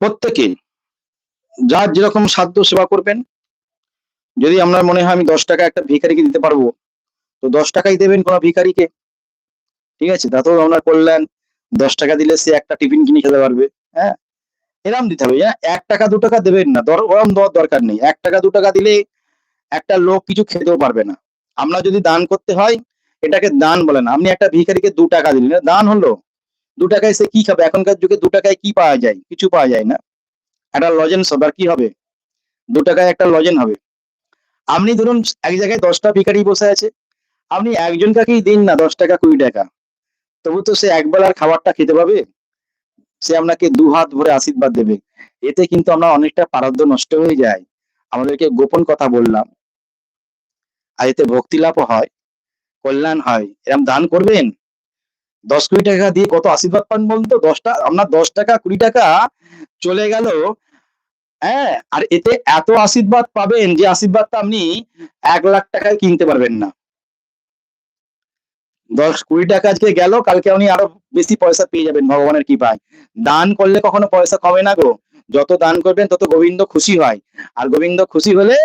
প্রত্যেকে যার যেরকম সাধ্য সেবা করবেন। যদি আপনার মনে হয় আমি ১০ টাকা একটা ভিখারিকে দিতে পারবো, তো ১০ টাকাই দেবেন কোনো ভিখারিকে। ঠিক আছে? তাতেও আপনার কল্যাণ। ১০ টাকা দিলে সে একটা টিফিন কিনে খেতে পারবে। হ্যাঁ? এরম দিতে হবে। ৳১ ৳২ দেবেন না। ওরম দেওয়ার দরকার নেই। ৳১ ৳২ দিলে একটা লোক কিছু খেতেও পারবে না। আপনার যদি দান করতে হয়, এটাকে দান বলে না। আপনি একটা ভিখারিকে ৳২ দিলেন, এটা দান হলো। ৳২ সে কি খাবে? এখনকার যুগে ৳২ কি পাওয়া যায়? কিছু পাওয়া যায় না। একটা লজেন্স হবে, আর কি হবে? ৳২ একটা লজেন হবে। আপনি ধরুন এক জায়গায় ১০ টা ভিখারি বসে আছে। আপনি একজনকাকেই দিন না ৳১০ ৳২০। তবু তো সে একবেলার খাবারটা খেতে পাবে। সে আপনাকে দুহাত ভরে আশীর্বাদ দেবে। এতে কিন্তু আমরা অনেকটা পারদ্য নষ্ট হয়ে যায়। আমাদেরকে গোপন কথা বললাম। আর এতে ভক্তি লাভও হয়, কল্যাণ হয়। এরম দান করবেন। ৳১০ দিয়ে কত আশীর্বাদ পান বলুন তো? আপনার ৳১০ ৳২০ চলে গেল, হ্যাঁ? আর এতে এত আশীর্বাদ পাবেন যে আশীর্বাদটা আপনি ৳১,০০,০০০ য় কিনতে পারবেন না। ৳১০-৳২০ আজকে গেল, কালকে আপনি আরো বেশি পয়সা পেয়ে যাবেন ভগবানের কৃপায়। দান করলে কখনো পয়সা কমে না গো। যত দান করবেন তত গোবিন্দ খুশি হয়। আর গোবিন্দ খুশি হলে